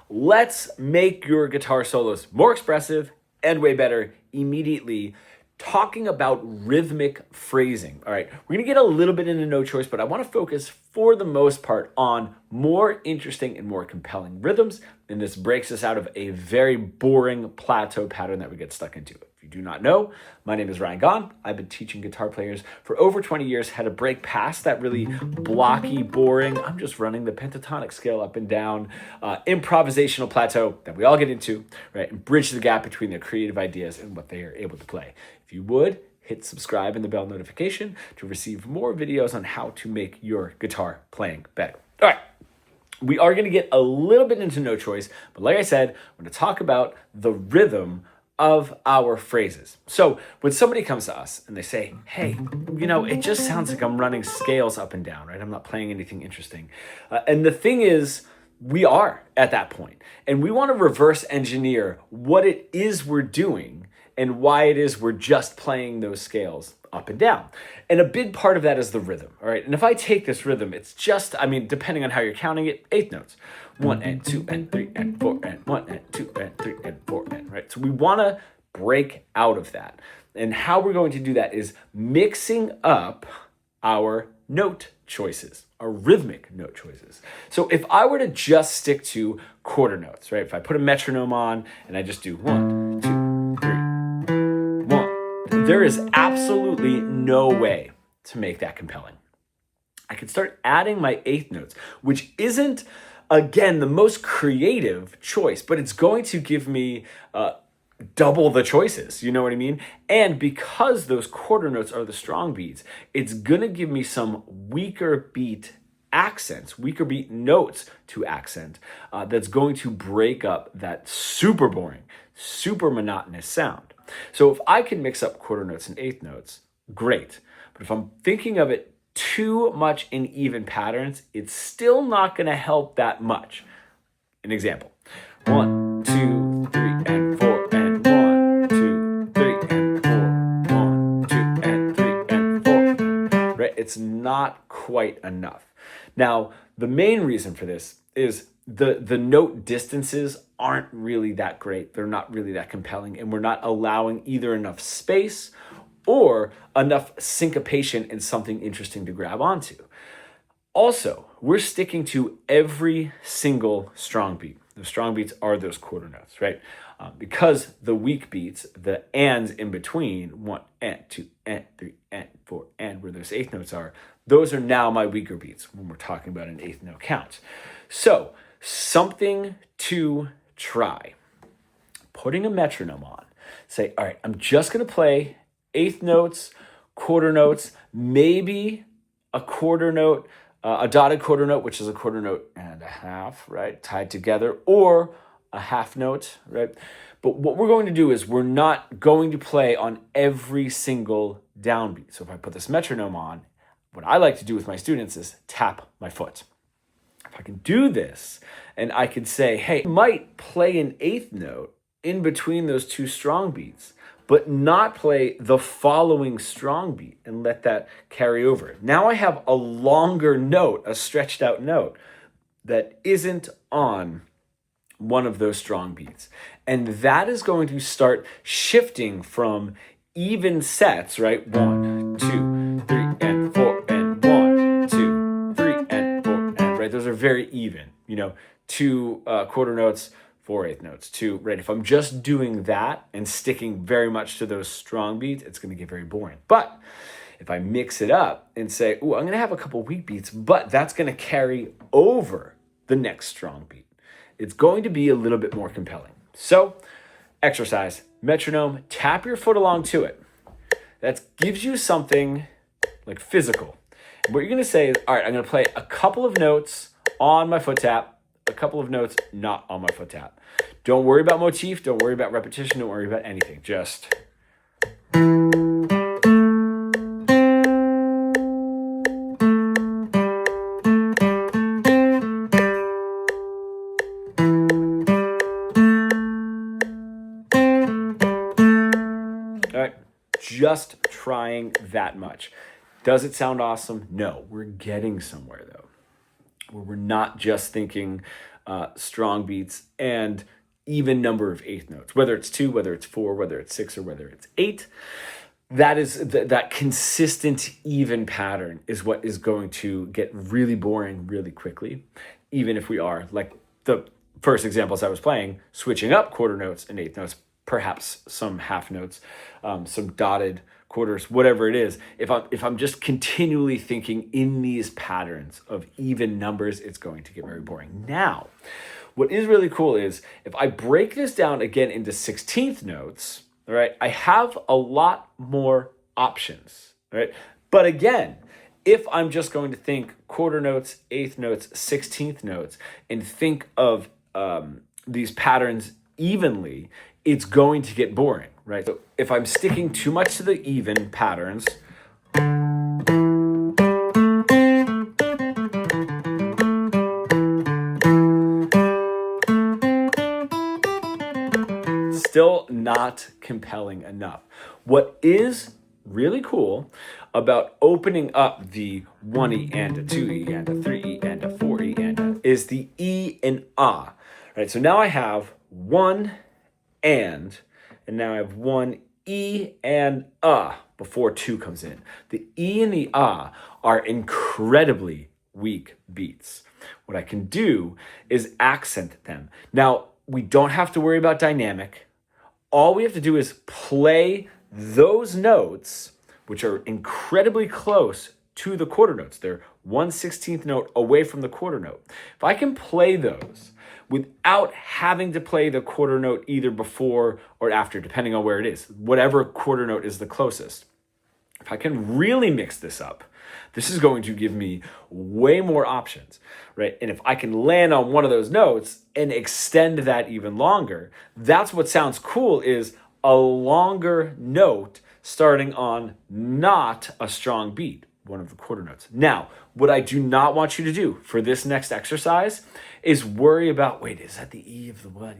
Let's make your guitar solos more expressive and way better immediately. Talking about rhythmic phrasing. All right, we're gonna get a little bit into no choice, but I wanna focus for the most part on more interesting and more compelling rhythms. And this breaks us out of a very boring plateau pattern that we get stuck into. If you do not know, my name is Gaughan. I've been teaching guitar players for over 20 years how to break past that really blocky, boring, I'm just running the pentatonic scale up and down, improvisational plateau that we all get into, right? And bridge the gap between their creative ideas and what they are able to play. If you would, hit subscribe and the bell notification to receive more videos on how to make your guitar playing better. All right. We are going to get a little bit into no choice, but like I said, I'm going to talk about the rhythm of our phrases. So when somebody comes to us and they say, hey, it just sounds like I'm running scales up and down, right? I'm not playing anything interesting. And the thing is, we are at that point, and we want to reverse engineer what it is we're doing and why it is we're just playing those scales up and down. And a big part of that is the rhythm, all right? And if I take this rhythm, it's just, depending on how you're counting it, 8 notes. 1 and 2 and 3 and 4 and 1 and 2 and 3 and 4 and, right? So we wanna break out of that. And how we're going to do that is mixing up our note choices, our rhythmic note choices. So if I were to just stick to quarter notes, right? If I put a metronome on and I just do 1, 2, 3, 1, there is absolutely no way to make that compelling. I could start adding my 8th notes, which isn't, again, the most creative choice, but it's going to give me double the choices, you know what I mean? And because those quarter notes are the strong beats, it's gonna give me some weaker beat accents, weaker beat notes to accent, that's going to break up that super boring, super monotonous sound. So if I can mix up quarter notes and 8th notes, great. But if I'm thinking of it too much in even patterns, it's still not gonna help that much. An example, 1, 2, 3, and 4. It's not quite enough. Now, the main reason for this is the note distances aren't really that great. They're not really that compelling, and we're not allowing either enough space or enough syncopation and something interesting to grab onto. Also, we're sticking to every single strong beat. The strong beats are those quarter notes, right? Because the weak beats, the ands in between, 1 and 2 and 3 and 4 and where those 8th notes are, those are now my weaker beats when we're talking about an 8th note count. So something to try. Putting a metronome on. Say, all right, I'm just going to play 8th notes, quarter notes, maybe a quarter note, a dotted quarter note, which is a quarter note and a half, right, tied together, or a half note, right? But what we're going to do is we're not going to play on every single downbeat. So if I put this metronome on, what I like to do with my students is tap my foot. If I can do this, and I could say, hey, I might play an 8th note in between those two strong beats, but not play the following strong beat and let that carry over. Now I have a longer note, a stretched out note that isn't on one of those strong beats. And that is going to start shifting from even sets, right? 1, 2, 3, and 4, and 1, 2, 3, and 4, and right? Those are very even, 2 quarter notes, 4 8th notes, 2, right? If I'm just doing that and sticking very much to those strong beats, it's going to get very boring. But if I mix it up and say, I'm going to have a couple weak beats, but that's going to carry over the next strong beat, it's going to be a little bit more compelling. So, exercise, metronome, tap your foot along to it. That gives you something like physical. And what you're going to say is, all right, I'm going to play a couple of notes on my foot tap, a couple of notes not on my foot tap. Don't worry about motif, don't worry about repetition, don't worry about anything. Just just trying that much. Does it sound awesome? No, we're getting somewhere though, where we're not just thinking strong beats, and even number of eighth notes, whether it's 2, whether it's 4, whether it's 6, or whether it's 8. That is that consistent even pattern is what is going to get really boring really quickly, even if we are, like the first examples I was playing, switching up quarter notes and eighth notes, perhaps some half notes, some dotted quarters, whatever it is. If I'm just continually thinking in these patterns of even numbers, it's going to get very boring. Now, what is really cool is if I break this down again into 16th notes, all right, I have a lot more options, right? But again, if I'm just going to think quarter notes, eighth notes, 16th notes, and think of these patterns evenly, it's going to get boring, right? So if I'm sticking too much to the even patterns, still not compelling enough. What is really cool about opening up the 1E and a 2E and a 3E and a 4E and a is the E and ah. Right? So now I have one and now I have one E and ah before 2 comes in. The E and the ah are incredibly weak beats. What I can do is accent them. Now, we don't have to worry about dynamic. All we have to do is play those notes, which are incredibly close to the quarter notes. They're 1/16th note away from the quarter note. If I can play those without having to play the quarter note either before or after, depending on where it is, whatever quarter note is the closest, if I can really mix this up, this is going to give me way more options, right? And if I can land on one of those notes and extend that even longer, that's what sounds cool, is a longer note starting on not a strong beat, one of the quarter notes. Now, what I do not want you to do for this next exercise is worry about, wait, is that the E of the what,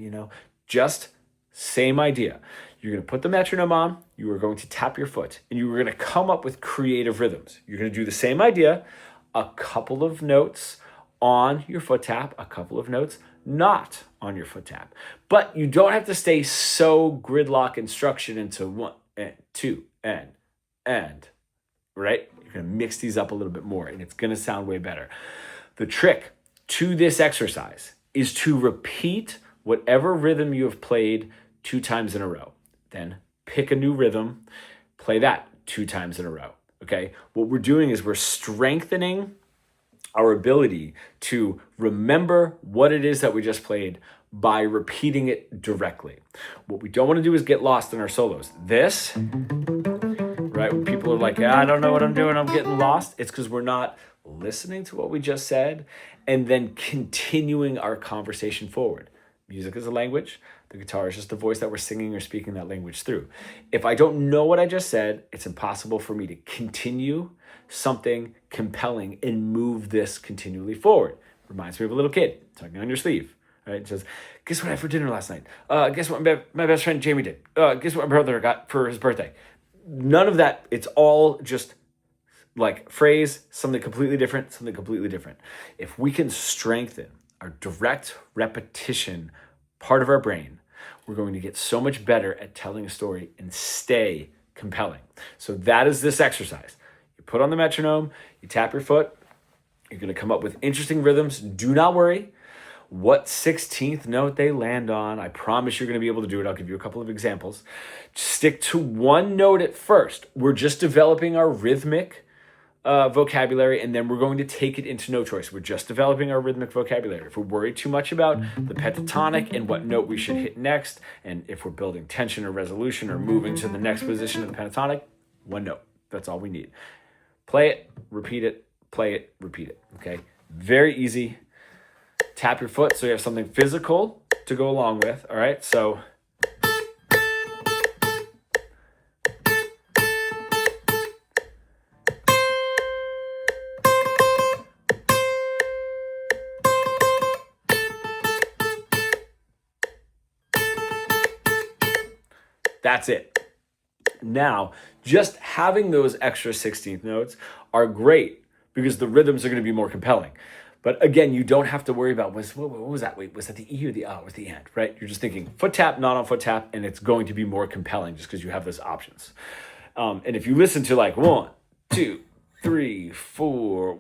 Just same idea. You're going to put the metronome on, you are going to tap your foot, and you are going to come up with creative rhythms. You're going to do the same idea, a couple of notes on your foot tap, a couple of notes not on your foot tap. But you don't have to stay so gridlock instruction into 1 and 2 and, right? You're going to mix these up a little bit more, and it's going to sound way better. The trick to this exercise is to repeat whatever rhythm you have played 2 times in a row. Then pick a new rhythm, play that 2 times in a row, okay? What we're doing is we're strengthening our ability to remember what it is that we just played by repeating it directly. What we don't want to do is get lost in our solos. This, right, when people are like, I don't know what I'm doing, I'm getting lost, it's because we're not listening to what we just said and then continuing our conversation forward. Music is a language. The guitar is just the voice that we're singing or speaking that language through. If I don't know what I just said, it's impossible for me to continue something compelling and move this continually forward. Reminds me of a little kid tugging on your sleeve. Right? It says, guess what I had for dinner last night? Guess what my best friend Jamie did? Guess what my brother got for his birthday? None of that. It's all just like phrase, something completely different, something completely different. If we can strengthen our direct repetition part of our brain, we're going to get so much better at telling a story and stay compelling. So that is this exercise. You put on the metronome, you tap your foot, you're going to come up with interesting rhythms. Do not worry what 16th note they land on. I promise you're going to be able to do it. I'll give you a couple of examples. Stick to one note at first. We're just developing our rhythmic vocabulary, and then we're going to take it into no choice. We're just developing our rhythmic vocabulary. If we're worried too much about the pentatonic and what note we should hit next, and if we're building tension or resolution or moving to the next position of the pentatonic, one note. That's all we need. Play it, repeat it, play it, repeat it. Okay? Very easy. Tap your foot so you have something physical to go along with. All right? So that's it. Now, just having those extra 16th notes are great because the rhythms are going to be more compelling. But again, you don't have to worry about, what was that? Wait, was that the E or the A or the and, right? You're just thinking foot tap, not on foot tap, and it's going to be more compelling just because you have those options. And if you listen to like 1, 2, 3, 4,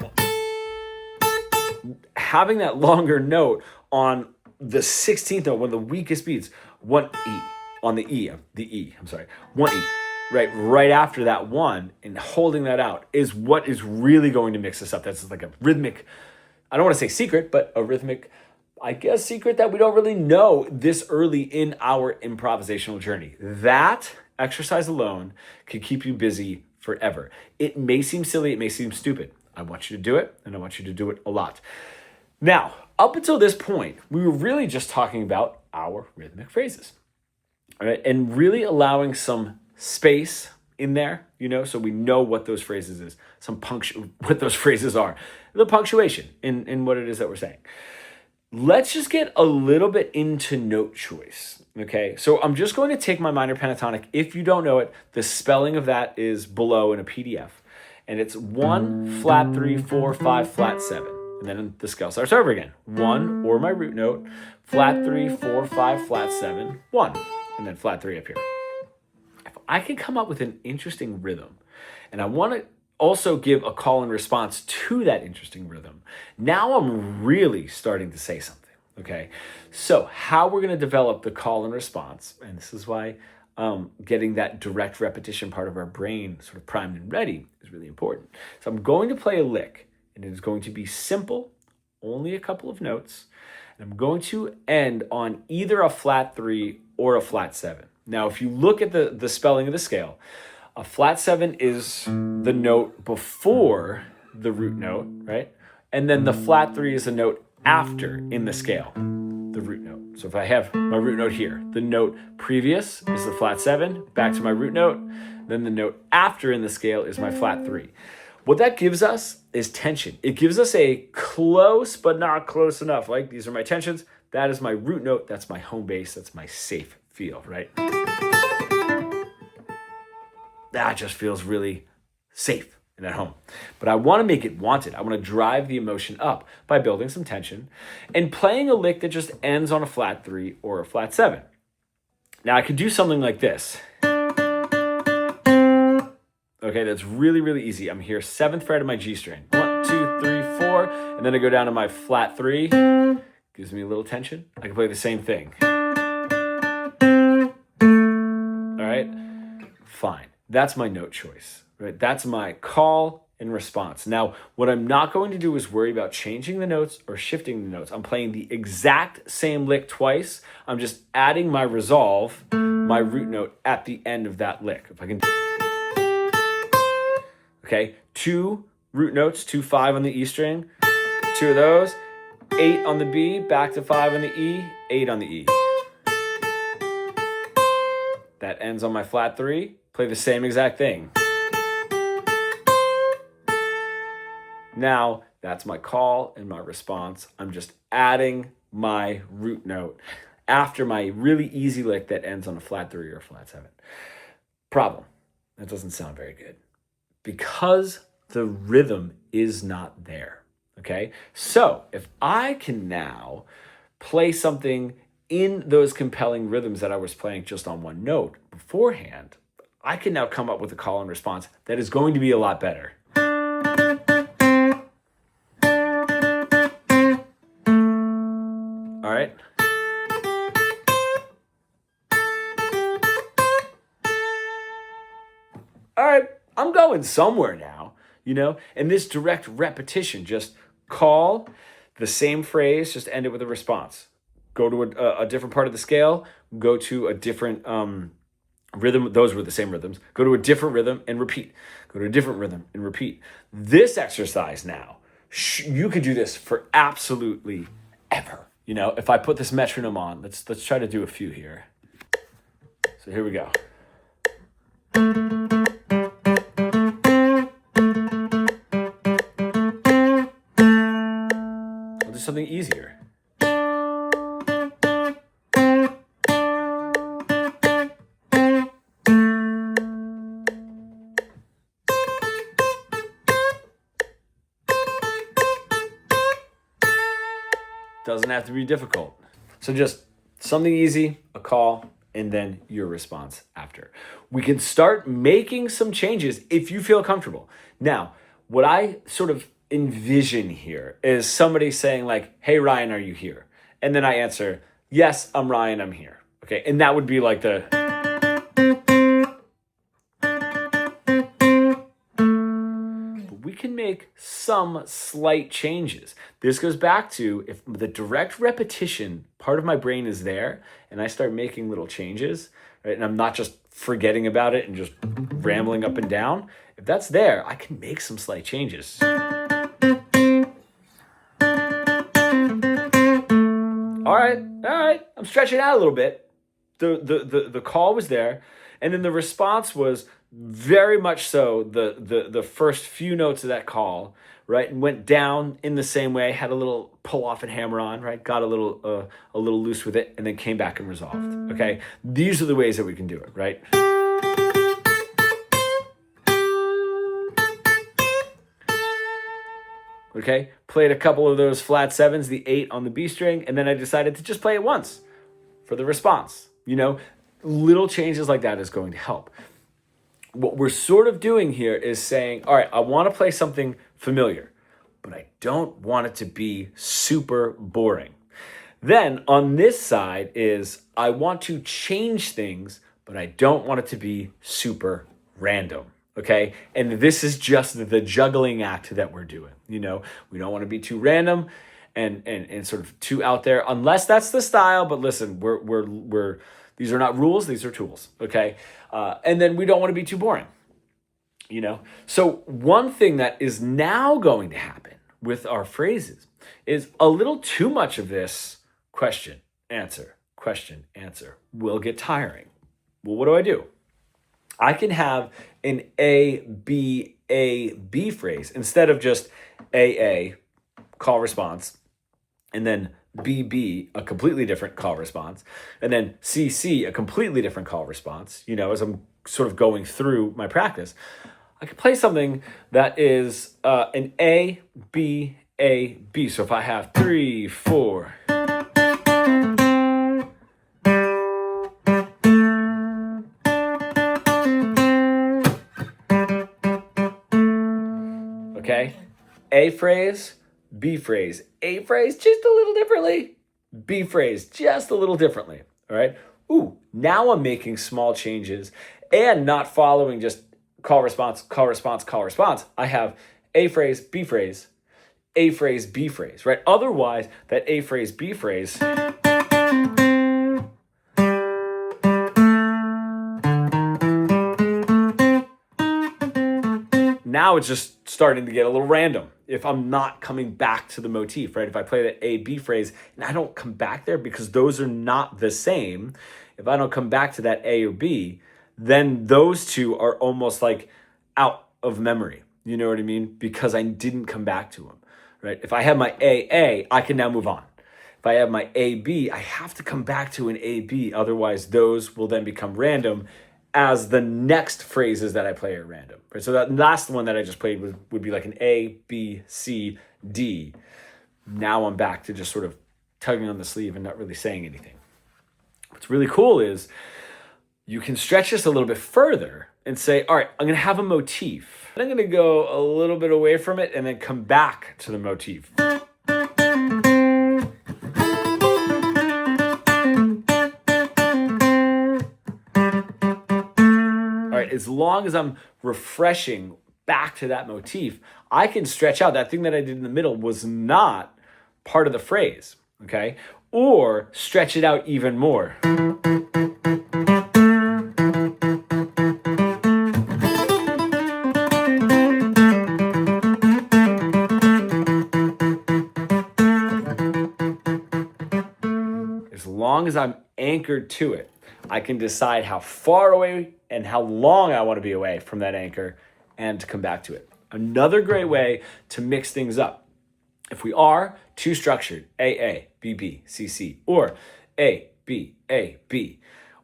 having that longer note on the 16th note, one of the weakest beats, 1 E on the E, 1 E, right after that 1, and holding that out is what is really going to mix this up. That's like a rhythmic, I don't want to say secret, but a rhythmic, I guess, secret that we don't really know this early in our improvisational journey. That exercise alone can keep you busy forever. It may seem silly, it may seem stupid. I want you to do it, and I want you to do it a lot. Now, up until this point, we were really just talking about our rhythmic phrases, all right? And really allowing some space in there, so we know what those phrases is, what those phrases are, the punctuation in what it is that we're saying. Let's just get a little bit into note choice, okay? So I'm just going to take my minor pentatonic. If you don't know it, the spelling of that is below in a PDF, and it's 1, flat 3, 4, 5, flat 7. And then the scale starts over again. 1, or my root note, flat 3, 4, 5, flat 7, 1, and then flat 3 up here. If I can come up with an interesting rhythm, and I want to also give a call and response to that interesting rhythm, now I'm really starting to say something, okay? So how we're going to develop the call and response, and this is why getting that direct repetition part of our brain sort of primed and ready is really important. So I'm going to play a lick, and it is going to be simple, only a couple of notes, and I'm going to end on either a flat 3 or a flat 7. Now, if you look at the spelling of the scale, a flat 7 is the note before the root note, right? And then the flat 3 is the note after in the scale, the root note. So if I have my root note here, the note previous is the flat 7, back to my root note, then the note after in the scale is my flat 3. What that gives us is tension. It gives us a close but not close enough. Like, these are my tensions. That is my root note. That's my home base. That's my safe feel, right? That just feels really safe and at home. But I want to make it wanted. I want to drive the emotion up by building some tension and playing a lick that just ends on a flat 3 or a flat 7. Now, I could do something like this. Okay, that's really, really easy. I'm here, 7th fret of my G string. 1, 2, 3, 4, and then I go down to my flat 3. Gives me a little tension. I can play the same thing. All right, fine. That's my note choice, right? That's my call and response. Now, what I'm not going to do is worry about changing the notes or shifting the notes. I'm playing the exact same lick twice. I'm just adding my resolve, my root note, at the end of that lick. If I can... Okay, 2 root notes, 2 5 on the E string, 2 of those, 8 on the B, back to 5 on the E, 8 on the E. That ends on my flat 3. Play the same exact thing. Now, that's my call and my response. I'm just adding my root note after my really easy lick that ends on a flat 3 or a flat 7. Problem, that doesn't sound very good, because the rhythm is not there, okay? So if I can now play something in those compelling rhythms that I was playing just on one note beforehand, I can now come up with a call and response that is going to be a lot better. All right? All right, I'm going somewhere now, and this direct repetition, just call the same phrase, just end it with a response. Go to a different part of the scale, go to a different rhythm. Those were the same rhythms. Go to a different rhythm and repeat. Go to a different rhythm and repeat. This exercise now, you could do this for absolutely ever. If I put this metronome on, let's try to do a few here. So here we go. I'll do something easier. Doesn't have to be difficult. So just something easy, a call, and then your response after. We can start making some changes if you feel comfortable. Now, what I sort of envision here is somebody saying like, hey, Ryan, are you here? And then I answer, yes, I'm Ryan, I'm here. Okay, and that would be like the... But we can make some slight changes. This goes back to if the direct repetition part of my brain is there and I start making little changes, right? And I'm not just forgetting about it and just rambling up and down. If that's there, I can make some slight changes. All right. I'm stretching out a little bit. The call was there, and then the response was very much so the first few notes of that call, right, and went down in the same way, had a little pull off and hammer on, right, got a little loose with it, and then came back and resolved. Okay, these are the ways that we can do it, right? Okay, played a couple of those flat sevens, the 8 on the B string, and then I decided to just play it once for the response. You know, little changes like that is going to help. What we're sort of doing here is saying, all right, I want to play something familiar, but I don't want it to be super boring. Then on this side is I want to change things, but I don't want it to be super random. Okay, and this is just the juggling act that we're doing. You know, we don't want to be too random and sort of too out there, unless that's the style. But listen, we're these are not rules; these are tools. Okay, and then we don't want to be too boring. You know, so one thing that is now going to happen with our phrases is a little too much of this question, answer will get tiring. Well, what do? I can have an A, B phrase instead of just AA, call response, and then BB, a completely different call response, and then CC, a completely different call response. You know, as I'm sort of going through my practice, I could play something that is an A, B. So if I have 3, 4... Okay, A phrase, B phrase, A phrase just a little differently, B phrase just a little differently, all right? Ooh, now I'm making small changes and not following just call response. I have A phrase, B phrase, A phrase, B phrase, right? Otherwise, that A phrase, B phrase... Now it's just starting to get a little random if I'm not coming back to the motif, right? If I play the A, B phrase and I don't come back there because those are not the same, if I don't come back to that A or B, then those two are almost like out of memory. You know what I mean? Because I didn't come back to them, right? If I have my A, I can now move on. If I have my AB, I have to come back to an AB. Otherwise, those will then become random as the next phrases that I play are random. Right? So that last one that I just played would be like an A, B, C, D. Now I'm back to just sort of tugging on the sleeve and not really saying anything. What's really cool is you can stretch this a little bit further and say, all right, I'm going to have a motif. And I'm going to go a little bit away from it and then come back to the motif. As long as I'm refreshing back to that motif, I can stretch out. That thing that I did in the middle was not part of the phrase, okay? Or stretch it out even more. As long as I'm anchored to it, I can decide how far away and how long I want to be away from that anchor and to come back to it. Another great way to mix things up. If we are too structured, AA, BB, CC, or A, B,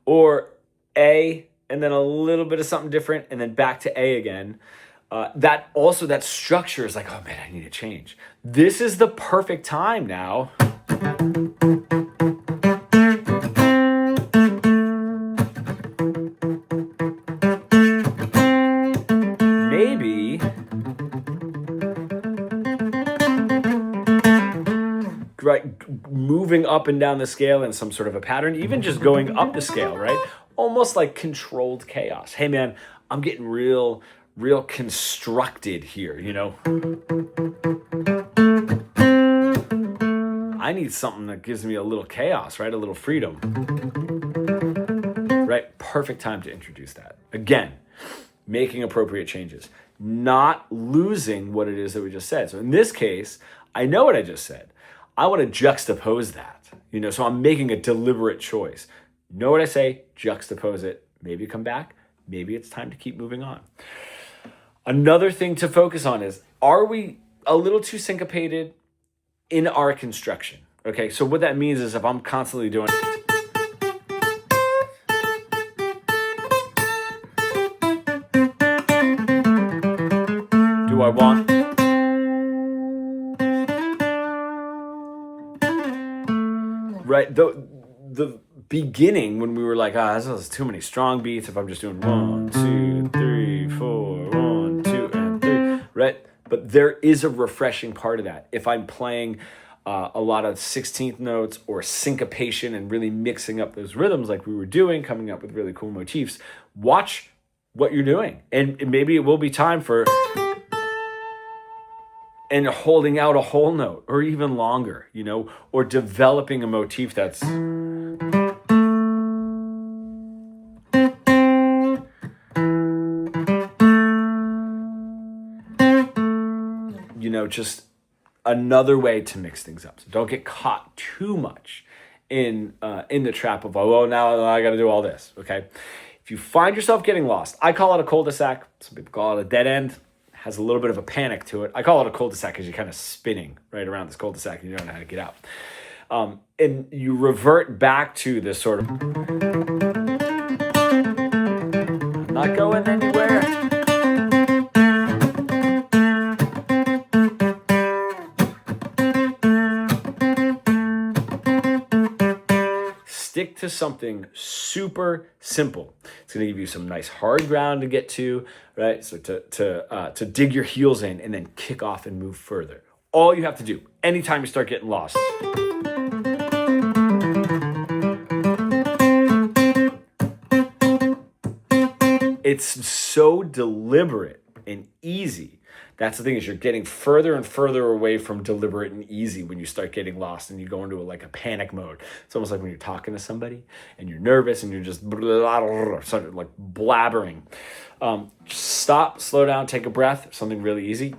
or A, and then a little bit of something different, and then back to A again, that structure is like, oh man, I need to change. This is the perfect time now Maybe right, moving up and down the scale in some sort of a pattern, even just going up the scale, right? Almost like controlled chaos. Hey man, I'm getting real constructed here, you know? I need something that gives me a little chaos, right? A little freedom. Right? Perfect time to introduce that. Again, making appropriate changes, not losing what it is that we just said. So in this case, I know what I just said. I want to juxtapose that, you know, so I'm making a deliberate choice. Know what I say, juxtapose it, maybe come back, maybe it's time to keep moving on. Another thing to focus on is, are we a little too syncopated in our construction? Okay, so what that means is if I'm constantly doing do I want right the beginning when we were like, this is too many strong beats if I'm just doing 1 2 3 4 1 2 and 3, right? But there is a refreshing part of that if I'm playing a lot of 16th notes or syncopation and really mixing up those rhythms like we were doing, coming up with really cool motifs. Watch what you're doing, and maybe it will be time for and holding out a whole note or even longer, you know, or developing a motif that's you know, just another way to mix things up. So don't get caught too much in the trap of, now I got to do all this, okay? If you find yourself getting lost, I call it a cul-de-sac. Some people call it a dead end. It has a little bit of a panic to it. I call it a cul-de-sac because you're kind of spinning right around this cul-de-sac and you don't know how to get out. And you revert back to this sort of, I'm not going anywhere. Stick to something super simple. It's going to give you some nice hard ground to get to, right? So to dig your heels in and then kick off and move further. All you have to do, anytime you start getting lost, it's so deliberate and easy. That's the thing, is you're getting further and further away from deliberate and easy when you start getting lost and you go into a panic mode. It's almost like when you're talking to somebody and you're nervous and you're just like blabbering. Stop, slow down, take a breath, something really easy.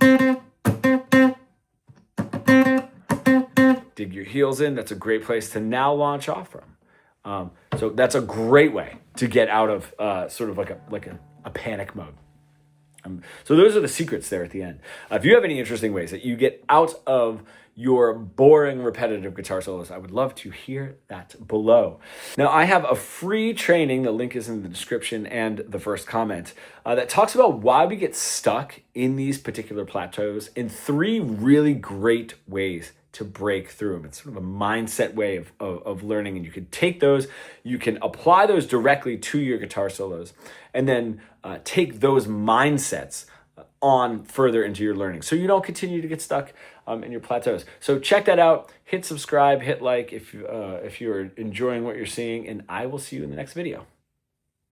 Dig your heels in. That's a great place to now launch off from. So that's a great way to get out of sort of like a panic mode. So those are the secrets there at the end. If you have any interesting ways that you get out of your boring, repetitive guitar solos, I would love to hear that below. Now, I have a free training, the link is in the description and the first comment, that talks about why we get stuck in these particular plateaus in 3 really great ways to break through them. It's sort of a mindset way of learning, and you can take those, you can apply those directly to your guitar solos, and then take those mindsets on further into your learning so you don't continue to get stuck in your plateaus. So check that out, hit subscribe, hit like if you're enjoying what you're seeing, and I will see you in the next video.